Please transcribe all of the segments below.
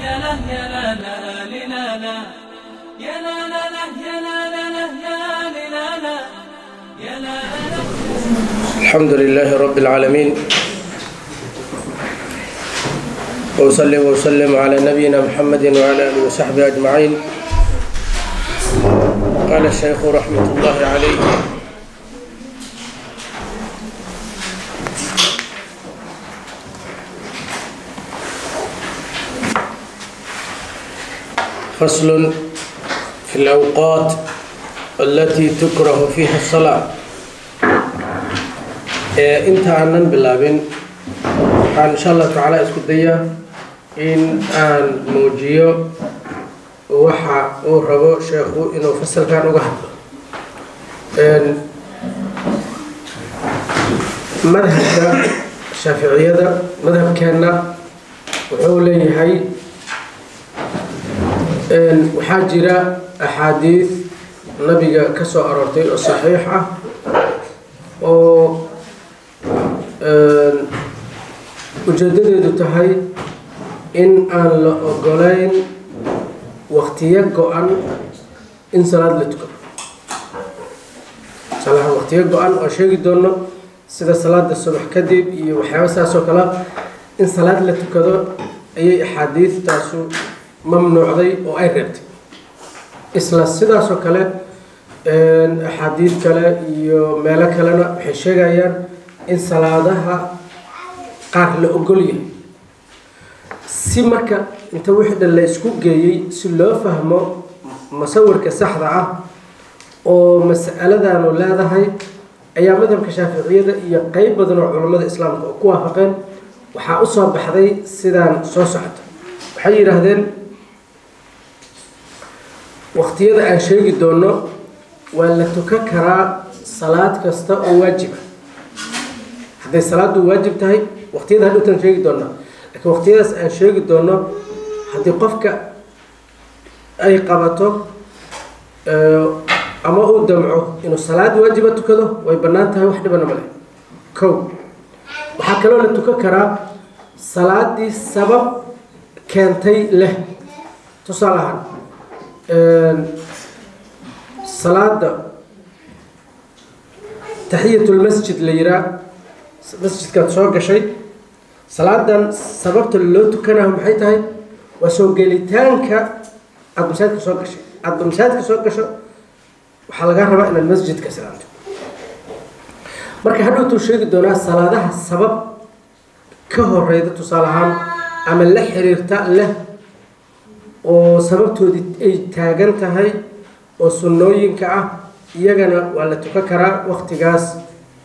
يا لا يا لا لا لا لا يا لا لا لا يا لا لا لا يا لا لا يا لا لا. الحمد لله رب العالمين، وأصلي وأسلم على نبينا محمد وعلى آله وصحبه أجمعين. قال الشيخ رحمة الله عليه: فصل في الأوقات التي تكره فيها الصلاة. انت aanan bilaabin waxaan insha Allah tacaala isku dayaa in aan muujiyo waxa uu rabo sheekhu inuu fasalkan uga hadlo. madhabka shaaficiyada madhabkeena wuxuu leeyahay waxaa jira axaadiis nabiga ka soo aroortay oo saxiix ah oo ujeedadeedu tahay in aan la ogolayn waqtiyo go-an in salaad la tukado. waqtiyo go-an oo sheegi doono sida salaada subax kadib iyo waxyaaba saas oo kale in salaad la tukado ayay axaadiistaasu mamnuucday oo ay reebtay. isla sidaas oo kale axaadiis kale iyo meelo kalena waxay sheegayaan in salaadaha qaar la ogol yahay. si marka inta wixii dhan la isku geeyey si loo fahmo masawirka saxda ah oo mas'aladanu leedahay ayaa madhabka shaaficiyada iyo qayb badan oo culimada islaamka oo ku waafaqeen waxaa u soo baxday sidaan soo socota. waxay yidhaahdeen waqtiyada aan sheegi doono waa la tukan karaa salaad kasta oo waajiba. hadday salaadu waajib tahay waqtiyada hadhowtaan sheegi doonaa, laakiin waqtiyadaas aan sheegi doono haddii qofka ay qabato ama uu damco inuu salaad waajiba tukado way bannaan tahay, wax dhibana ma leh. kow, waxaa kaloo la tukan karaa salaadii sabab keentay leh. tusaale ahaan salaada taxiyatulmasjid la yiraa, masjidkaad soo gashay, salaadan sababta loo tukanayo maxay tahay? waa soo gelitaanka aada masaajidka soo gashay. aada masaajidka soo gasho waxaa lagaa rabaa inaad masjidka salaamto. marka hadhowtuu sheegi doonaa salaadaha sabab ka horeyda tusaale ahaan ama la xiriirta leh oo sababtoodii ay taagan tahay oo sunnooyinka ah, iyagana waa la tukan karaa waqtigaas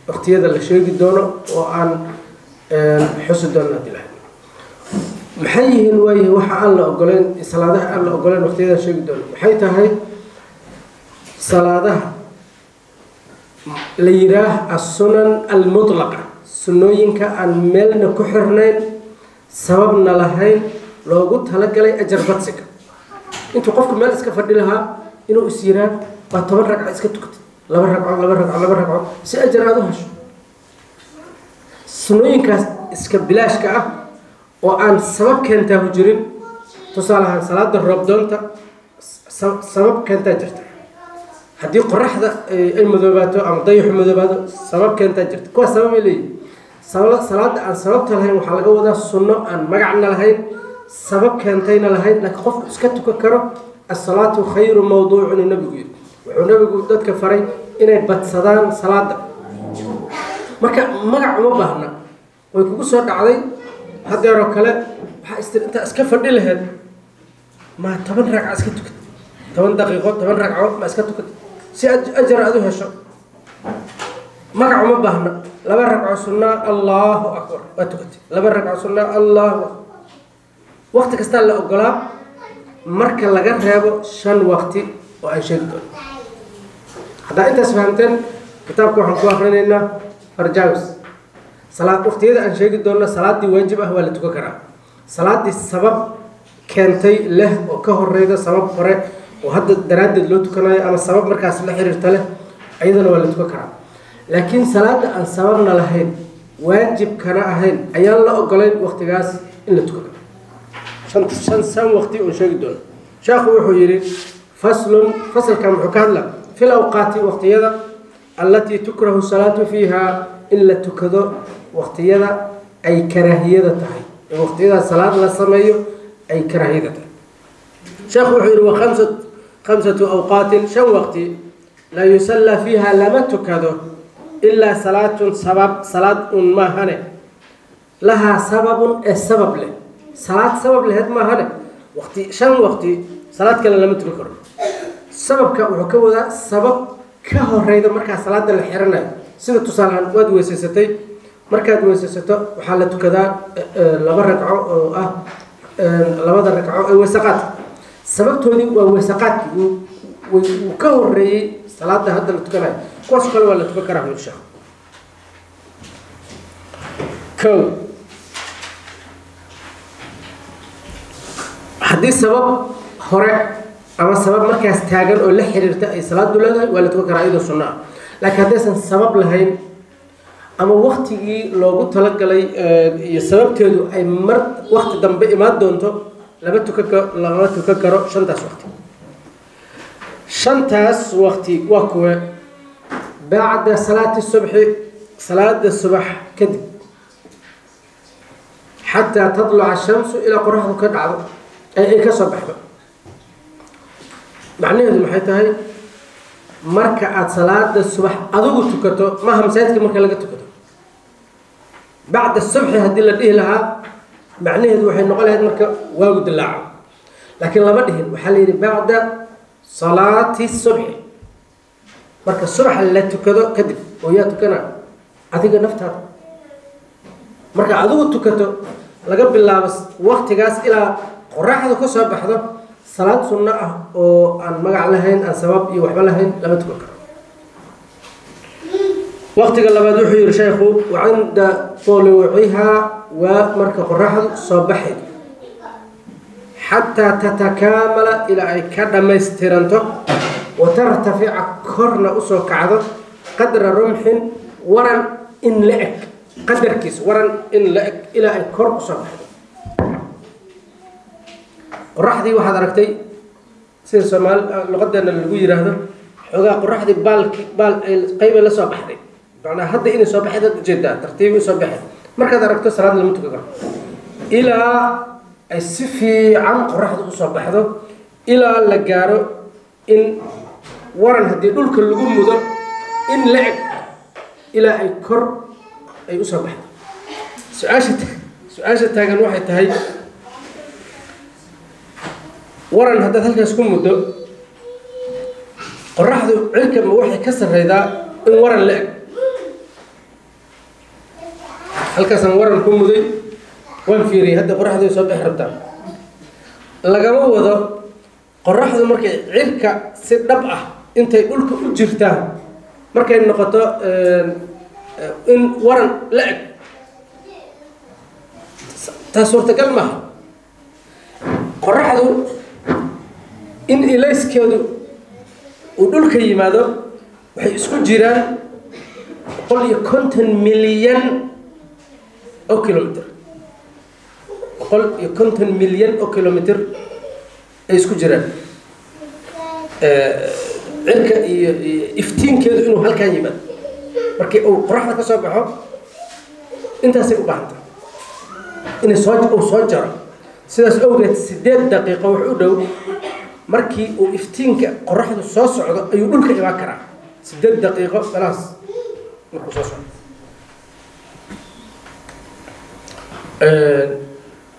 waqtiyada la sheegi doono oo aan xusi doono haddii lahayd. maxay yihiin waayahay waxa aan la ogoleyn, salaadaha aan la ogoleyn waqtiyada sheegi doono waxay tahay salaadaha la yiraah as-sunan al-mutlaqa, sunnooyinka aan meelna ku xirnayn sababna lahayn loogu talagalay ajar badsiga. intuu qofku meel iska fadhi lahaa inuu is yiraa waa 10 ragco iska tukatay, 2 ragco si ajar aad u hesho. sunnooyinkaas iska bilaashka ah oo aan sabab keentaa ku jirin. tusaale ahaan salaada roobdoonta sabab keentaa jirta. haddii qoraxda ay madoobaato ama dayaxu madoobaado sabab keentaa jirta. kuwaas sabab ay leeyihin. salaada aan sababta lahayn waxaa laga wadaa sunno aan magacna lahayn, sabab keentayna lahayn, laakiin qofku iska tukan karo. as-salaatu khayru mawduucun uu nabigu yidhi. wuxuu nabigu dadka faray inay badsadaan salaada. marka magac uma baahna, way kugu soo dhacday hadeeroo kale waxaa istir intaa iska fadhi laheyd ma 10 ragco iska tukatay, 10 daqiiqo 10 ragco ma iska tukatay si ajar aad u hesho. magac uma baahna. 2 ragco sunna allahu akbar waa tukatay, 2 ragco sunna allahu akbar. waqti kastaa la ogolaa marka laga reebo 5 waqti oo aan sheegi doono. haddaa intaas fahamteen kitaabka waxaan ku akrinaynaa farjaawis. salaad waqtiyada aan sheegi doono salaadii waajib ah waa la tukan karaa. salaadii sabab keentay leh oo ka horeyda sabab hore oo hadda daraaddeed loo tukanayo ama sabab markaas la xiriirta leh ayadana waa la tukan karaa. laakiin salaada aan sababna lahayn waajibkana ahayn ayaan la ogolayn waqtigaas in la tukado. شن وقتي ونشيك دون شيخ وحيري فصل كان محكادلا في الأوقات وقتيدا التي تكره الصلاة فيها إلا تكذو وقتيدا أي كراهية تهي وقتيدا الصلاة لا سميه أي كراهية تهي شيخ وحيري خمسة أوقات شن وقتي لا يصلى فيها لما تكذو إلا صلاة ما هنه لها سبب السبب له صلاة سبب لهذا ما هنه وقتي شن وقتي صلاة كلا لما تذكر سبب كوحكودا سبب كهريدا مركا صلاة الحرنا سيدة تصالح واد ويسيستي مركا ويسيستو وحالة كذا لما ركعوا لما ركعوا وسقات سبب تودي وسقات وكهري صلاة هذا اللي تكلم كوس كل ولا تفكره من الشيخ كو حديث سبب هراء أما السبب مركز تاجر ولا حريرته أي صلاة دولة ولا تفكر أيضا السنة لكن هذا السبب لهين أما وقت يجي لو قلت لك لي السبب تيجي أي مر وقت دم بإماد دونته لما تفكر شنتاس وقتي شنتاس وقتي وقوة بعد صلاة الصبح كذب حتى تطلع الشمس إلى قرحه كدعو أي كصبح معناه إذا محيطها هي مركعة صلاة الصبح أذوق تكتو ما هم سيدك مركعة لقى تكتو بعد الصبح هدي لديه لها معناه إذا وحين نقول هذا مركعة واجد اللعب لكن لما دهن وحلي بعد صلاة الصبح مركعة الصبح اللي تكتو كذب ويا تكنا أتيجا نفتها مركعة أذوق تكتو لقى بالله بس وقت جاس إلى قرحة كسب بحضر صلاة سنة أو أن مجع لهين أن سبب يوحب لهين لما تفكر وقت قال لما دوحي شيخه وعند طلوعها ومركب قرحة صباحي حتى تتكامل إلى أي كذا ما يسترنته وترتفع كرن أسرك عذر قدر رمح ورن إن لأك قدر كيس ورن إن لأك إلى أي كر صباحي قرحدي واحد ركتي سير سمال لقدنا اللي يجي هذا حقا قرحدي بال قيمة لا صباحدي معناه هذا إني صباحدي جدا ترتيبي صباحدي مركز ركتو صلاة المتوقع إلى السفي عن قرحدي صباحدي إلى لجارو إن ورن هدي دول كل جم مدر إن لعب إلى أي كر أي صباحدي سؤال تاجن واحد تهي ورن هذا هلك يسكن مدة قرحه عركب موحي كسر هذا إن ورن لأك هلك سن ورن كم مدة وين فيري هذا قرحه يصبح ربطان لقى موضة قرحه مركي عركة سدبعة أنت يقولك أجرتها مركي النقطة إن ورن لأك تصورت كلمة قرحه إن إليس كيادو ودول كيمادو وحي اسكو جيران قل يكونتن مليون أو كيلومتر قل يكونتن مليون أو كيلومتر اسكو جيران عرك إفتين كيادو إنه هالكان يماد مركي أو قرحنا كصباحه أنت سيقو بحثا إن صاج أو صاجرة سيداس أوجد 8 دقيقة وحدو markii uu iftiinka qorraxdu soo socdo ayuu dhulka imaan karaa 8 daqiiqo خلاص markuu soo socdo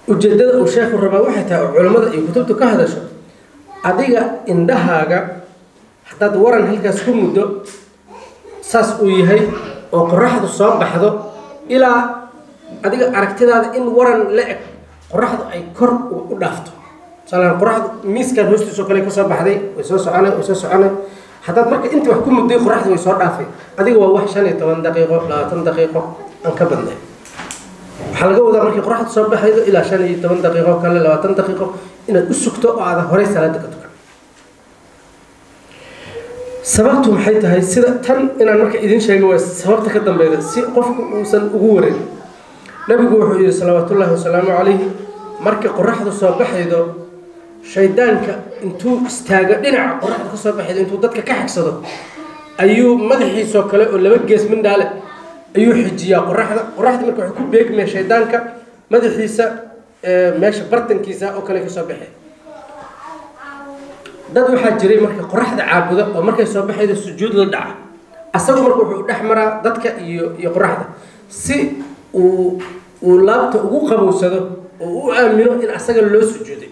ujeedada uu sheekhu rabaa waxay tahay culimada iyo kutubta ka hadasho adiga indhahaaga hadaad waran halkaas ku muddo saas uu yahay oo qorraxdu soo baxdo ilaa adiga aragtidaada in waran la eg qorraxdu ay kor u dhaafto سلام قرحة ميس كان هوستي سوكلي كسب بحدي ويسوس عنا حتى مركز أنت وحكم مدي قرحة ويسوس عافي هذه هو وحشاني 8 دقيقة لا 10 دقيقة أنكبرنا حلقة وذا مركز قرحة تصب بحدي إلى شاني 8 دقيقة كلا لا 10 دقيقة إن السكتة هذا هوري سلام دقيقة سببتهم حيث هاي سيدا تن إن المركز إذن شيء هو سببت كدم بيدا سي قف وصل أجورين نبي جوحي صلوات الله وسلامه عليه markii qoraxdu soo baxaydo shaydaanka intuu istaaga dhinaca qoraxda ka soo baxaydo intuu dadka ka xigsado ayuu madaxiisa kale oo laba gees mindhaale ayuu xijiyaa qoraxda marka wuxuu ku beegmay shaydaanka madaxiisa meesha bartankiisa oo kale ka soo baxay dad waxaa jiray marka qoraxda caabuda oo markay soo baxaydo sujuud la dhaca asagu marka wuxuu dhex maraa dadka iyo qoraxda si uu laabta ugu qabowsado oo u aamino in asaga loo sujuuday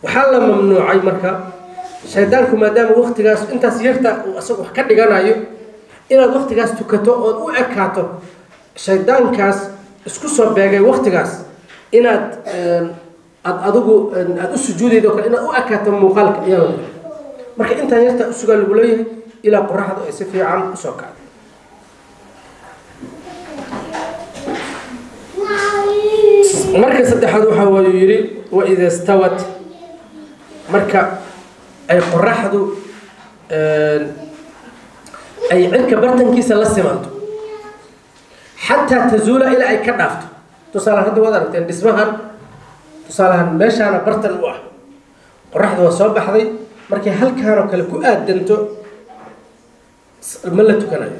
waxaa la mamnuucay marka shaydaanku maadaama waqtigaas intaas yarta uu asagu wax ka dhiganayo inaad waqtigaas tukato ood u ekaato shaydaankaas isku soo beegay waqtigaas inaad adigu aad u sujuudaydo kale inaad u ekaato muuqaalka ayaa la marka intaan yarta u sugaa lagu leeyahay ilaa qoraxdu ay si fiican u soo kacdo marka saddexaad waxa uu yiri wa idha stawat marka ay qoraxdu ay cirka bartankiisa la simanto xataa tazuula ilaa ay ka dhaafto tusaale hadda waad aragteen dhismahan tusaalahan meeshaana bartan u ah qoraxdu waa soo baxday markay halkaanoo kale ku aadanto ma la tukanayo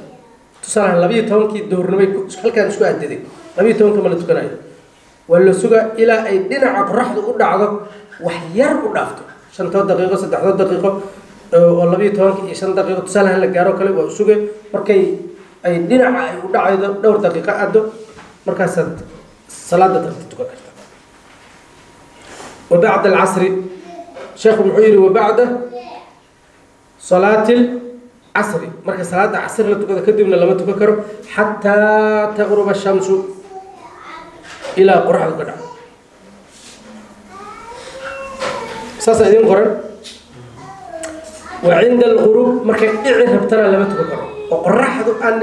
tusaalahan 12kii duhurnimay halkaan isku aadaday 12ka ma la tukanayo waa la sugaa ilaa ay dhinaca qoraxdu u dhacdo wax yar u dhaafto 5 daqiiqo 3 daqiiqo oo 12 iyo 5 daqiiqo tusaalahan la gaaro kale waa sugay markay ay dhinaca ay u dhacaydo dhowr daqiiqo aado markaas salaada tukan karta وبعد العصر شيخ محيري وبعد صلاة العصر مركز صلاة العصر لا تكذا كدبنا لما تفكروا حتى تغرب الشمس إلى قرح القدع ساسا إذن قرن وعند الغروب مركز إعرف ترى لما تفكروا وقرح أن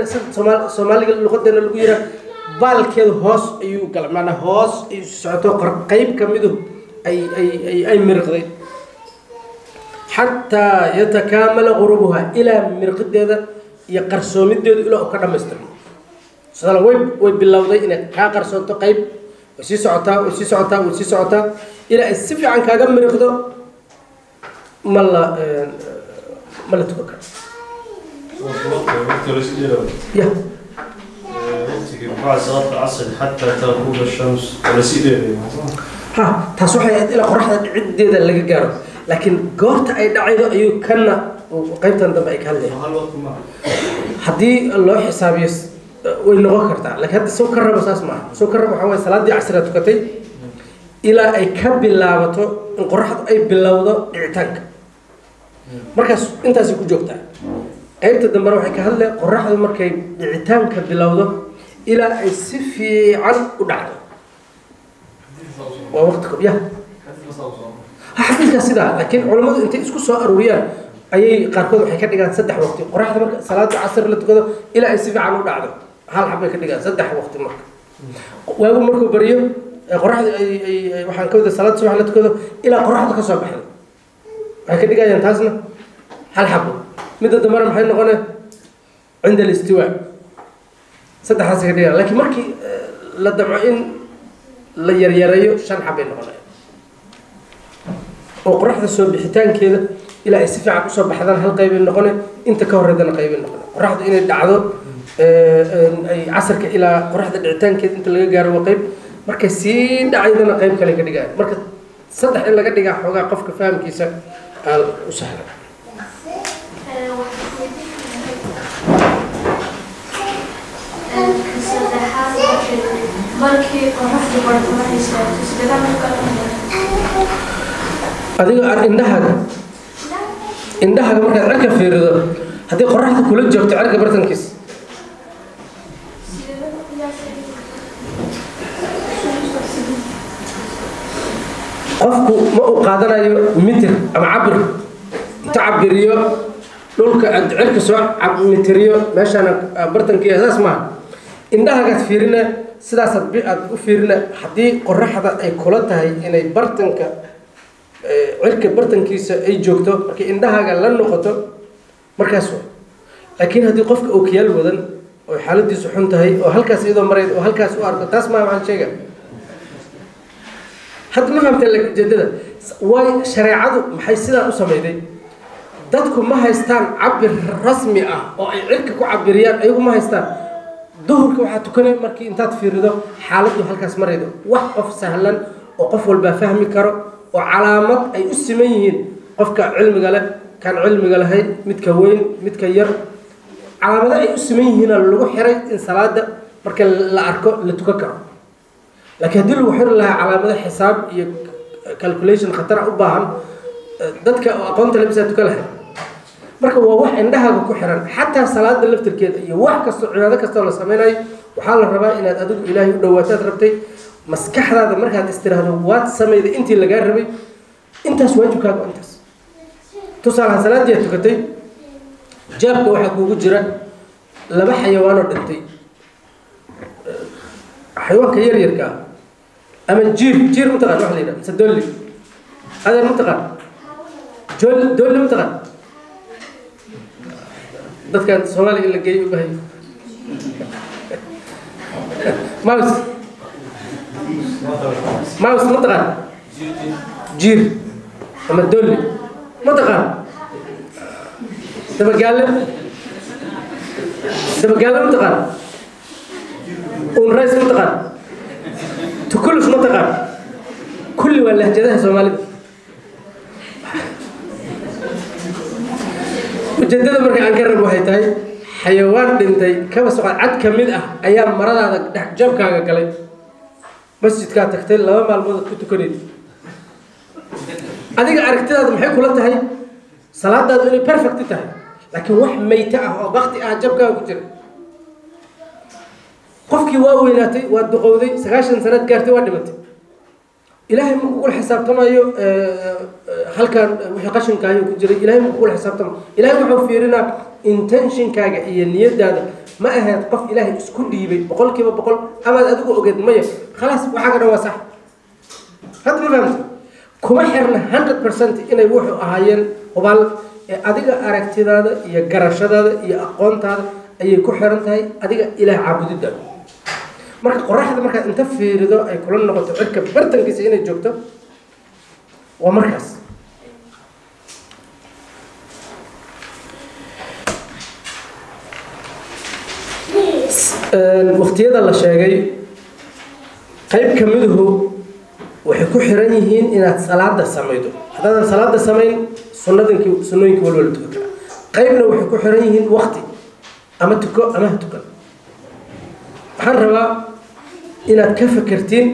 سومالي اللغة دينا الغيرة بالكيد هوس أيو كلام معنى هوس أيو سعوتو قيب كميدو أي مرقدي حتى يتكامل غروبها إلى مرقد هذا يقرصون الدود إلى أكرم مستر صار ويب بالله إن كقرصون تقيب وسيسعتا إلى السفع عن كأجم مرقده ملا تفكر يا بعد صلاة العصر حتى تغرب الشمس ولا سيدة تصحى إلى قرحة عدة اللي جاره لكن قرت أي دعيده أيو كنا وقيمة عندما يكلم حدي الله حساب وإنه غكرت لكن هذا سكر بس أسمع سكر بحوالي صلاة دي عصر تكتي إلى أي كب اللعبة قرحة أي باللوضة اعتنك مركز أنت سيكون جوكتا أنت دمر وحكي هلا قرحة مركز اعتنك باللوضة إلى أي سفي عن ودعه ووقتكم يا حفيد كسيدا لكن علماء انت اسكو سو ارويان اي قاركود waxay ka dhigaan 3 waqti qoraxda marka salaada casr la tukado ila ay si fiican u dhacdo hal xabay ka dhigaan 3 waqti marka waagu markuu bariyo qoraxda ay waxaan ka wada salaada subax la tukado ila qoraxda ka soo baxdo waxay ka dhigayaan taasna hal xabo midda damar maxay noqonay عند الاستواء 3 xas ka dhigaan laakiin markii la damco in la yaryarayo 5 xabay noqonay oo qoraxda soo bixitaankeeda ilaa ay si fiican u soo baxdaan hal qayb noqonay inta ka horeedana qayb noqonay qoraxdu inay dhacdo ay casarka ilaa qoraxda dhicitaankeeda inta laga gaaro waa qayb markay sii dhacaydana qayb kale ka dhigaan marka 3 in laga dhigaa xogaa qofka fahamkiisa u sahlan markii qoraxdu bartamaaysa sidoo kale adiga indhahaga markaad cirka fiirido haddii qoraxda kula joogto cirka bartankiisa qofku ma uu qaadanayo mitir ama cabir inta cabiriyo dhulka cirka soo mitiriyo meeshaana bartankiisa saas maaha indhahagaad fiirina sidaas aad u fiirina haddii qoraxda ay kula tahay inay bartanka cirka bartankiisa ay joogto markii indhahaaga la noqoto markaas laakiin haddii qofka uu kiyaal wadan oo xaaladiisu xun tahay oo halkaas iyadoo maray oo halkaas u arko taas ma waxaan sheega hadda ma fahamtay ujeedada way shareecadu maxay sidaa u sameeyday dadku ma haystaan cabir rasmi ah oo ay cirka ku cabiriyaan ayagu ma haystaan duhurka waxaa tukanay markii intaad fiirido xaaladdu halkaas maraydo wax qof sahlan oo qof walba fahmi karo oo calaamad ay u siman yihiin qofka cilmiga leh kan cilmiga lahayn midka weyn midka yar calaamado ay u siman yihiin lagu xiray in salaada marka la arko la tukan karo laakiin haddii lagu xiri lahaa calaamado xisaab iyo calculation khatar u baahan dadka aqoonta labisa tukan lahayn marka waa wax indhahaaga ku xiran xataa salaada laftirkeeda iyo wax kasta cibaado kasta la sameeyo waxaa la rabaa inaad adigu ilaahay u dhawaataad rabtay maskaxdaada markaad istiraahdo waad sameeyday intii laga rabay intaas waajibkaaga intaas tusaalaha salaadii tukatay jaabka waxa kuugu jira laba xayawaan oo dhintay xayawaanka yar yarka ama jiir mutaqaan wax la yidhaha mise dolli adeer mutaqaan dolli mutaqaan dadkan Soomaaliya la geeyo bahay mouse mutaqaan jiir ama dolli mutaqaan dabagaale mutaqaan rays mutaqaan tukulus mutaqaan kulli waa lahjadaha Soomaalida ujeedada marka aan ka rabo waxay tahay xayawaan dhintay kaba soo cad ka mid ah ayaa maradaada dhex jabkaaga galay masjidka tagtay 2 maalmood ku tukanay adiga aragtidaadu maxay kula tahay salaadaadu inay perfect tahay laakiin wax mayta ah oo waqti ah jabkaaga ku jira qofkii waa weynaatay waa duqowday 90 sanad gaartay waa dhimatay ilaahay ma ku xisaabtamayo halkan wixii qashinkaaga ku jiray ilaahay ma ku xisaabtamo ilaahay wuxuu fiirinaa intentionkaaga iyo niyadaada ma ahayd qof ilaahay isku dhiibay 100% ama adigu ogeed maya خلاص waxa ka dhawa sax hadda ma fahamtay kuma xirna 100% inay wuxuu ahaayeen hubal adiga aragtidaada iyo garashadaada iyo aqoontaada ayay ku xiran tahay adiga ilaah caabudida marka qoraxda marka inta fiirido ay kula noqoto cirka bartankiisa inay joogto waa markaas waqtiyada la sheegay qayb kamiduhu waxay ku xiran yihiin inaad salaada sameeydo hadaan salaada sameyn sunnooyinka walwala tukan qaybna waxay ku xiran yihiin waqti ama tuko ama tukan waxaan rabaa inaad ka fakartiin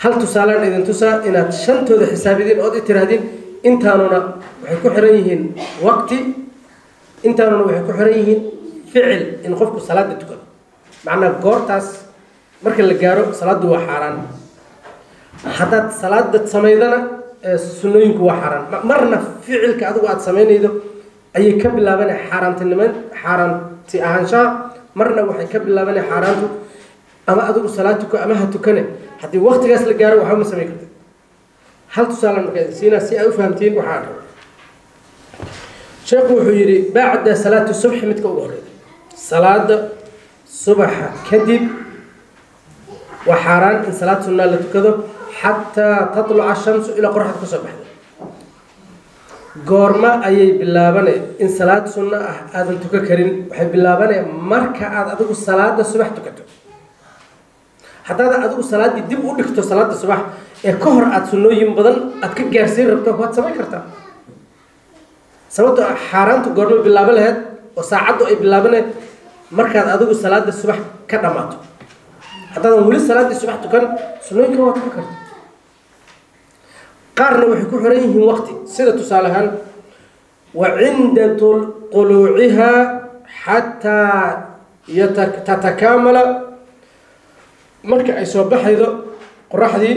hal tusaalaan idin tusaa inaad shantooda xisaabidin ood tirahdin intaanuna waxay ku xiran yihiin waqti intaanuna waxay ku xiran yihiin ficil in qofku salaada tukado macna goortaas marka la gaaro salaadu waa xaraan hadaad salaada sameeydana sunnooyinku waa xaraan marna ficilka adigu aad sameynaydo ayay ka bilaabanay xaaraanti ahaanshaha marna waxay ka bilaabanay xaaraantu ama adigu salaatuka ama ha tukane haddii waqtigaas la gaaro waxba ma samayn kartid hal tusaale marka siina si ay u fahamtiin waxaan rabaa sheekhu wuxuu yidhi bacda salaatu subxi midka ugu horreeya salaada subaxa kadib waa xaaraan in salaad sunnaa la tukado xataa tatluca ashamsu ilaa qoraxda ka soo baxda goorma ayay bilaabanay in salaad sunna ah aadan tukan karin waxay bilaabanay marka aad adigu salaada subax tukato haddaad adigu salaadii dib u dhigto salaada subax ee ka hor aad sunnooyin badan aad ka gaarsiin rabto waad samayn kartaa sababtoo xaaraantu goorma bilaaban lahayd oo saacaddu ay bilaabaneed markaad adigu salaada subax ka dhammaato haddaadan weli salaadii subax tukan sunnooyinka waa tukan karta qaarna waxay ku xiran yihiin waqti sida tusaale ahaan wa cinda طuluuciha xataa tatakaamala marka ay soo baxaydo qoraxdii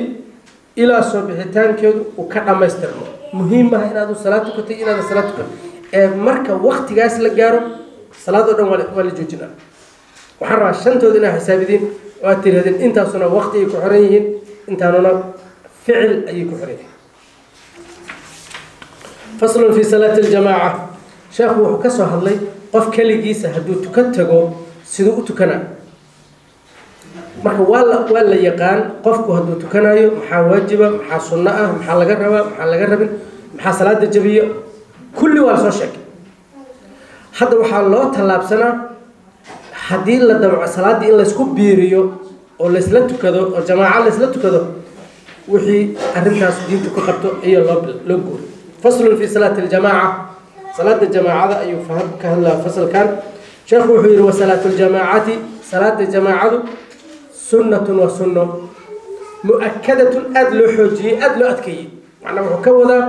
ilaa soo bixitaankeedu uu ka dhammaystirmo muhiim ah inaad salaad tukatay inaad salaad tukan ee marka waqtigaas la gaaro salaad oo dhan waa la joojinaa waxaan rabaa shantooda inaad xisaabidiin oo aad tirahdeen intaasuna waqti ay ku xiran yihiin intaanuna ficil ayay ku xiran yihiin فصل في صلاة الجماعة شيخ وحكسه هذلي قف كلي جيسة هدو تكتجو سدو تكنا marka waa la yaqaan qofku hadduu tukanayo maxaa waajiba maxaa sunno ah maxaa laga rabaa maxaa laga rabin maxaa salaada jabiya kulli waa la soo sheegay hadda waxaa loo tallaabsanaa haddii la damco salaaddii in laysku biiriyo oo laysla tukado oo jamaaco laysla tukado wixii arrintaas diinta ku qabto iyo loo guuri faslun fi salaati aljamaaca salaada jamaacada ayuu ka hadlaa fasalkan sheekhu wuxuu yidhi wasalaatu ljamaacati salaada jamaacadu sunnatun wa sunno mu-akadatun aada loo xoojiyey aada loo adkeeyey macnaa wuxuu ka wadaa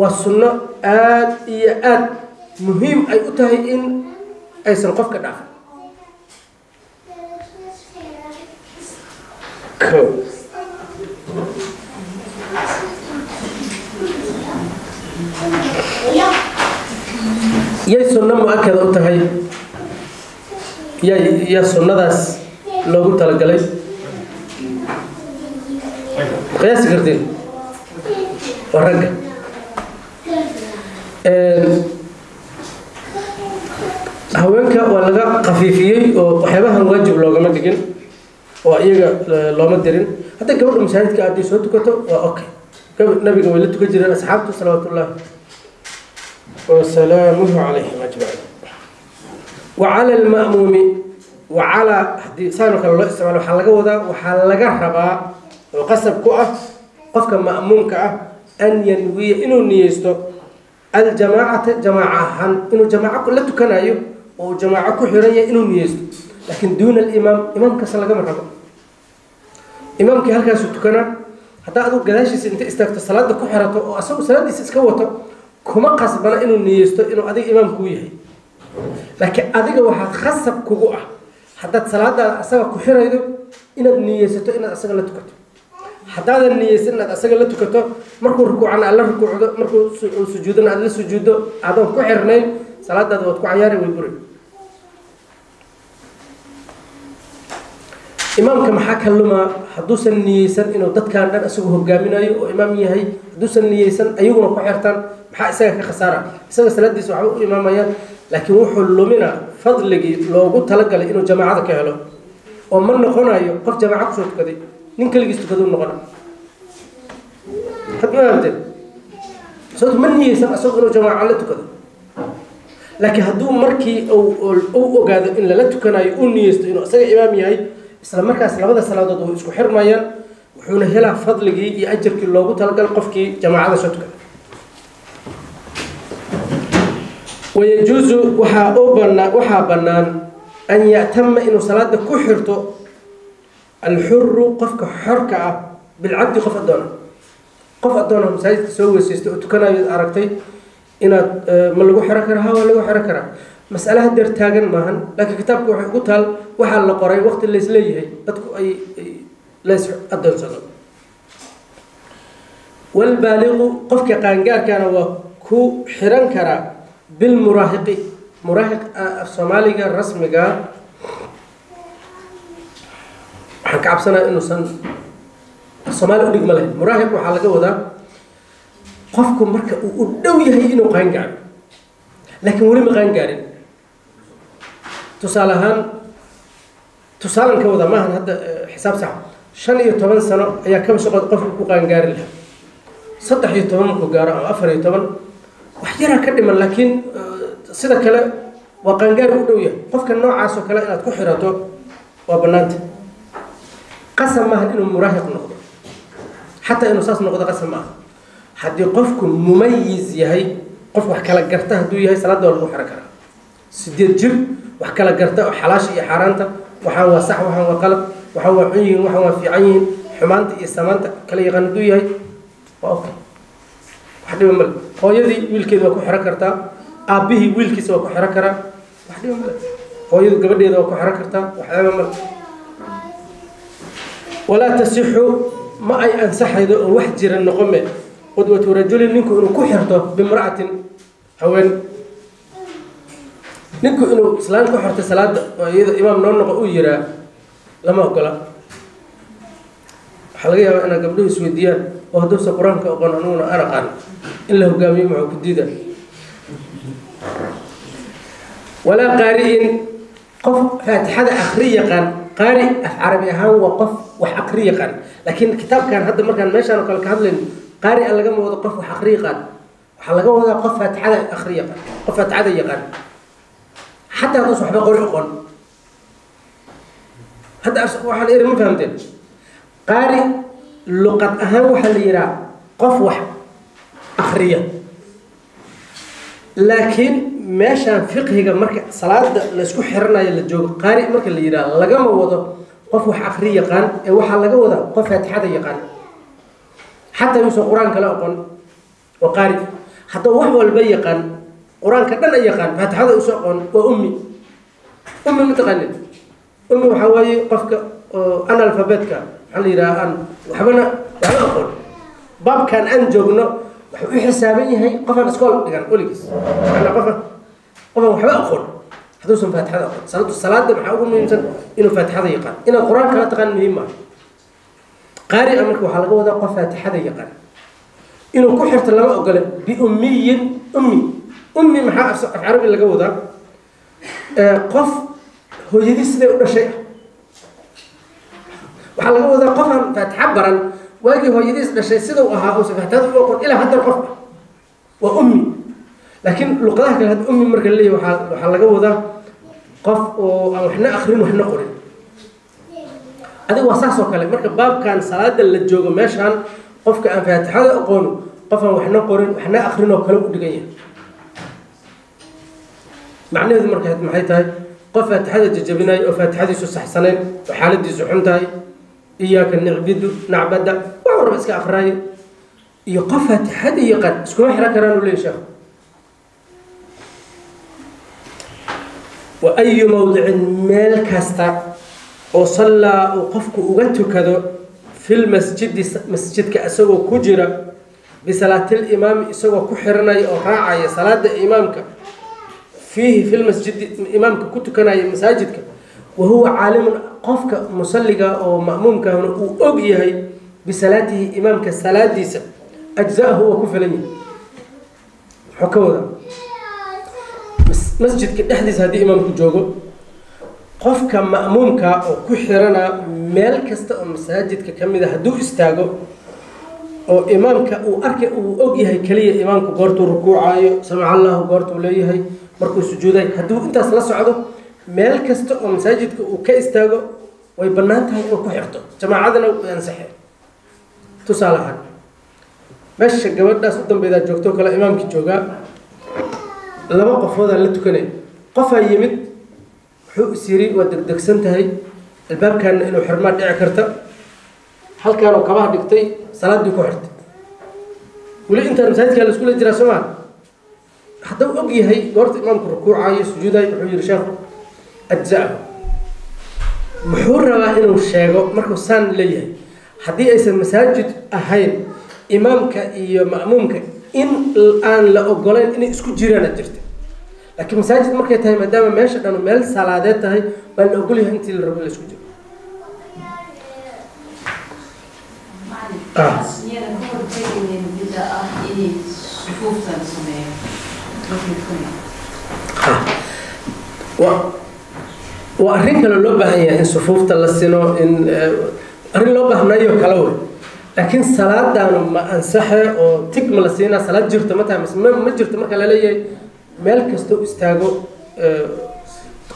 waa sunno aada iyo aada muhiim ay u tahay in aysan qofka dhaafin yay sunno mu-akada u tahay yaa sunnadaas loogu talagalay qiyaasi kartiin waa ragga haweenka waa laga khafiifiyey oo waxyaabahan waajib loogama dhigin oo iyaga looma dirin hadda gabadha masaajidka haddii soo tukato waa okay nabiga way la tukan jireen asxaabtu salawaatullaahi wasalaamuhu calayhim ajmaciin wacala alma'muumi wacalaa haddii saanoo kale loo isticmaalo waxaa laga wadaa waxaa laga rabaa oo qasab ku ah qofka ma'muumka ah an yanwiya inuu niyeysto aljamaacata jamaaca ahaan inuu jamaaco la tukanayo oo jamaaco ku xiran yahay inuu niyeysto laakiin duuna alimaam imaamkaas lagama rabo imaamkii halkaasuu tukanaa haddaa adigu gadaashiisa inta istaagto salaada ku xirato oo asagu salaadiisa iska wato kuma qasbana inuu niyeysto inuu adiga imaamkuu yahay laakiin adiga waxaad khasab kugu ah haddaad salaadaada asaga ku xiraydo inaad niyeysato inaad asaga la tukato haddaadan niyeysan inaad asaga la tukato markuu rukuucana aad la rukuucdo markuu sujuudana aad la sujuuddo adoon ku xirnayn salaadaada waad ku cayaari way buri imaamka maxaa ka lumaa hadduusan niyeysan inuu dadkan dhan isagu hogaaminayo oo imaam yahay hadduusan niyeysan ayaguna ku xirtaan maxaa isaga ka khasaara isaga salaadiisa waxba u imaamayaan laakiin wuxuu luminaa fadligii loogu talagalay inuu jamaacada ka helo oo ma noqonayo qof jamaaco kusoo tukaday nin keligiis tukaduu noqona had ma aamteen sababto ma niyeysan isagu inuu jamaaco la tukado laakiin hadduu markii uu ogaado in lala tukanayo uu niyeysto inuu isaga imaam yahay isla markaas labada salaadood way isku xirmayaan wuxuuna helaa fadligii iyo ajarkii loogu talagalay qofkii jamaacada soo tukada wayajuusu waxaa bannaan an ya'tama inuu salaada ku xirto alxuru qofka xorka ah bilcabdi qof addoona masaajidka soo weysaystay oo tukanayo aragtay inaad ma lagu xiro karaa ha waa lagu xiro karaa mas'ale hadeer taagan maahan laakiin kitaabka waxay ugu taal waxaa la qoray waqti laysleeyahay dadku ay lays adoonsado walbaaliqu qofka qaangaarkaana waa ku xiran karaa bilmuraahiqi muraahiq af soomaaliga rasmiga waxaan ka cabsanaa inuusan af soomaali u dhigma lahayn muraahiq waxaa laga wadaa qofku marka uu u dhow yahay inuu qaangaaro laakiin weli ma qaangaarin tusaale ahaan tusaalan ka wada maahan hadda xisaab sax 15 sano ayaa kaba shaqada qofku ku qaangaari lahaa 13 markuu gaaro ama 14 wax yaraa ka dhiman laakiin sida kale waa qaangaar u dhow yahay qofka noocaas oo kale inaad ku xirato waa bannaanta qasam maahan inuu muraahiq noqdo xataa inuu saas noqdo qasam maaha haddii qofku mumayiz yahay qof wax kala garta hadduu yahay salaada waa lagu xiro karaa 8 jir wax kala garta oo xalaasha iyo xaaraanta waxaan waa sax waxaan waa qalad waxaan waa xun yihiin waxaan waa fiican yihiin xumaanta iyo samaanta kala yaqaan hadduu yahay waa okay wax dhiba male hooyadii wiilkeeda waa ku xiro kartaa aabbihii wiilkiisa waa ku xiro karaa wax dhiba male hooyadu gabadheeda waa ku xiro kartaa wax dhiba male walaa tasixu ma ay ansaxaydo oo wax jira noqome qudwatu rajulin ninku inuu ku xirto bimra'atin haween ninku inuu islaan ku xirto salaada oo iyada imaam noo noqo uu yiraa lama ogola waxaa laga yaabaa inaad gabdhuhu isweydiiyaan oo hadduusa qur-aanka oqon anuguna aan aqaan in la hogaamiyo muxuu ku diida walaa qaari'in qof faatixada akhri yaqaan قارئ عربي هان وقف وحقري قان لكن كتاب كان هذا مركان ماشي أنا قال كهذلين قارئ اللي جم وقف وحقري قان وحلقة وذا قف تعدى أخري قان قف تعدى يقان حتى هذا صحبة قرئ قان هذا واحد إير ما فهمتين قارئ لغة أهم وحل يرى قف وح أخرية لكن ماشان فقه مرك صلاة لسكو حرنا يلا جو قارئ مرك اللي يرى لقى موضة قف وح أخرية قان وحل لقى وذا قف تعدى يقان حتى يوسف قرآن كلا قان وقارئ حتى وحول البيقان قرآن كذا يقان فهذا يوسف قان وأمي متقنن أمي وحواي قفك أنا الفبتك على رأان وحبنا أقول باب كان أنجونا وحسابي هي قفنا اسكول كان أوليكس أنا قفنا وحبا أقول هذا اسم فاتح هذا الصلاة ده محاول من إنسان إنه فاتح هذا يقان إن القرآن كلا تقن مهمة قارئ أمرك وحلقه هذا قف فاتح هذا يقان إنه كحرت لما أقول بأمي أمي محا في عربي اللي جوه ده قف هو جديد سنة ولا شيء وحلا جوه ده قفا فتحبرا واجي هو جديد ولا شيء سنة وها أو سفهت هذا وقول إلى هذا القف وأمي لكن لقطها كان هذا أمي مركل لي وحلا جوه ده قف وإحنا آخرين وإحنا قرين هذا وصاص وكلام مركب باب كان صلاة اللي جوه ماشان قف كان فاتح هذا أقول قفا وإحنا قرين وإحنا آخرين وكلام ودقيقة معناه هذا مركب محيطها قفت هذا جبناي وفات هذه سحسنين وحالتي زحمتها إياك نعبد وعرب اسك أخراي يقفت هذه يقد اسكو محرك رانو ليش وأي موضع مال كاستا وصلى وقفك وقت كذا في المسجد مسجد كأسوه كجرة بصلاة الإمام يسوى كحرنا أو راعي صلاة إمامك فيه في المسجد إمامك كنت كان مساجدك وهو عالم قفك مصلي أو مأمومك وأجيه بصلاته إمامك الصلاة ديس أجزاءه وكفلني حكونا مسجد كتحدث هذه إمامك جوجو قفك مأمومك أو كحرنا مال كست أو مساجدك كم إذا هدو استاجو أو إمامك وأرك وأجيه كلية إمامك قرط ركوعه سمع الله قرط وليه markuu sujuuday haduu intaas la socdo meel kasta oo masaajidka uu ka istaago way banaan tahay inuu ku xirto jamaacadana uu ansaxay tusaalahan meesha gabadhaas u dambeeyda joogto kala imaamkii jooga laba qofood la tukanay qof ay yimid wuxuu isiri waa degdegsan tahay albaabkan inuu xirma dhici karta halkaan oo kabaha dhigtay salaadii ku xirtay wali inta masaajidka la isku jiraa Soomaal حتى أوجي هي قرط إمام ركوع عايز سجودة يحيي شاف أجزاء محور إنه الشيء مركو سان ليه حدي أيس المساجد أهين إمامك يا مأمومك إن الآن لا أقولين إن إسكو جيران جرت لكن مساجد مركو تهي مدام ماشي أنه مال سلادات هاي بل أقولي أنت الرب اللي إسكو جير وأرين كانوا لو بهاي إن صفوف تلسينو إن أرين لو بهنايو كلاوي لكن صلاة دانو ما أنصحه أو تكمل سينا صلاة جرت متى ما جرت ما كلا ليه ملك استو استاجو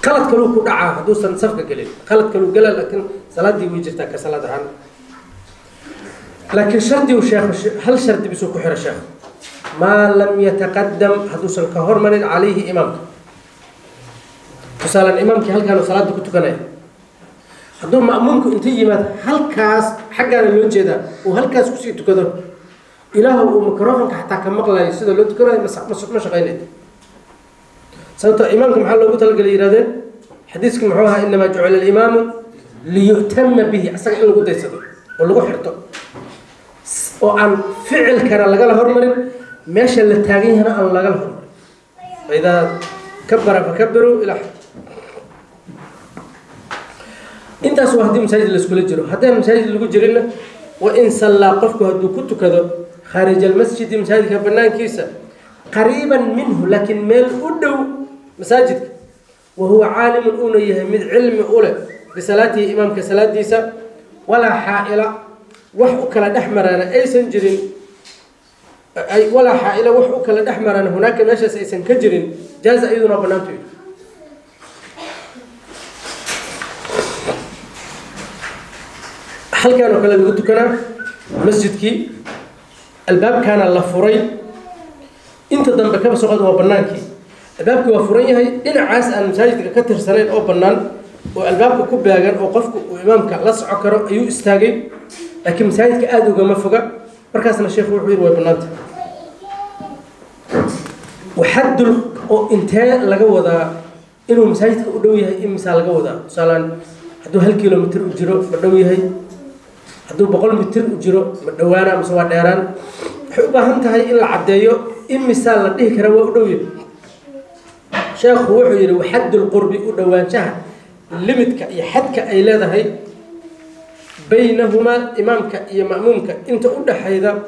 خلت كلو كدعة دوسا صفقة قليل خلت كلو قليل لكن صلاة دي ويجرتها كصلاة عن لكن شرطي وشيخ هل شرطي بسوق حر شيخ ما لم يتقدم حدوث الكهر من عليه إمامك فسأل الإمام هل كانوا صلاة كنت كناي حدو مأمومك أنت يمات هل كاس حاجة اللونج ده وهل كاس كسيت كذا إله ومكرهك حتى كم مقلة يصير اللونج كناي مش غيره سنت إمامكم حلو قلت لك الإرادة حديثكم معها إنما جعل الإمام ليهتم به أصلا إنه قد يصير واللي حرته وعن فعل كان لقى له هرمر ماشي اللي تاجيه هنا أن لقى له هرمر فإذا كبر فكبروا إلى حد أنت سوى هدي مساجد الأسكول جرو هذا المساجد اللي جرينا وإن صلى قفك هدو كنت كذا خارج المسجد مساجد كبرنان كيسة قريبا منه لكن ميل أدو مساجد وهو عالم أولى يهمد علم أولى بصلاته إمامك صلاة ديسا ولا حائلة وحوك لدحمرنا أي سنجرين أي ولا حائلة وحوك لدحمرنا هناك ماشي أي سنكجرين جاز أيضا بنامته هل كانوا كلا بيقولوا كنا مسجدك الباب كان اللفوري أنت ضمبك بس قد هو بنانك الباب كوفوري هاي إن عاس أن مساجدك كتر سنين أو بنان والباب كوب بيجان وقفك وإمامك لصق كرو أيو استاجي لكن مساجدك أدو جم فوق مركزنا الشيخ وحير وبنات وحد الانتهاء لجوده إنه مساجدك أدوي هاي مثال لجوده مثلا هدو هالكيلومتر أجرو بدوي هاي هدو بقول متر أجرو بدوانا مسوا ديران حبها أنت هاي إلا عديو إن مثال لديه كرو أدوي شيخ وحير وحد القرب أدوان شهر لمتك يحدك أي لا هاي بينهما إمامك يا مأمومك أنت أودع هذا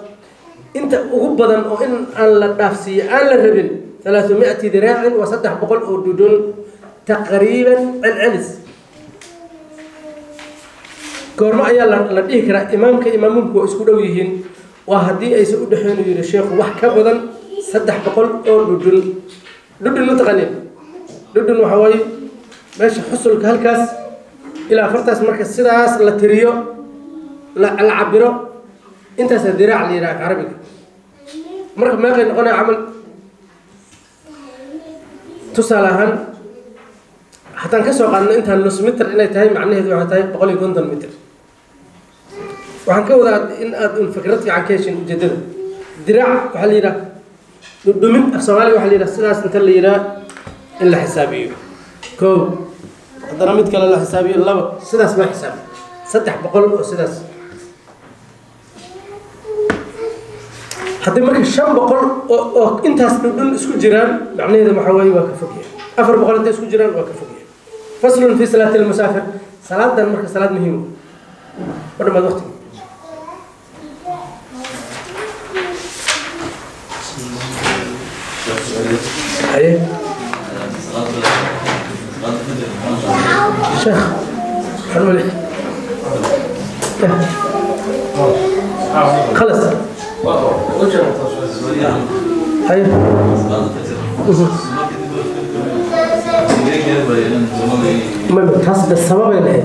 أنت أغبضا أو إن على النفسية على الربن 300 ذراع وصدح بقول أردون تقريبا العنس كورما أيا لديك إمامك إمامك وإسكودويهن وهدي أي سؤدحين يرى الشيخ وحكبضا صدح بقول أردون لدن متغني لدن وحوي ماشي حصل كهالكاس إلى فرتاس مركز سداس لا تريو لا العبرو أنت سدراع لي عربي مركب ما غير أنا عمل تصالحان حتى نكسر قلنا أنت النص متر إلى تهاي معناه ذو هتاي بقول يكون ضل متر وعنكوذا إن فكرتي عن كيش جديد دراع وحليرة دومين الصومالي وحليرة سداس أنت اللي يرى إلا حسابيه كو هذا رميت كلا لا حسابي الله سداس ما حسابي صدح بقول سداس حتى مركز الشام بقول أنت هسدون اسكو جيران معناه هذا محاوي وكفوقية أفر بقول أنت اسكو جيران وكفوقية فصل في صلاة المسافر صلاة ده مركز صلاة مهمة بدل ما وقت أيه شيخ حلو لك خلص هاي ما بتحسب السبب ولا ايه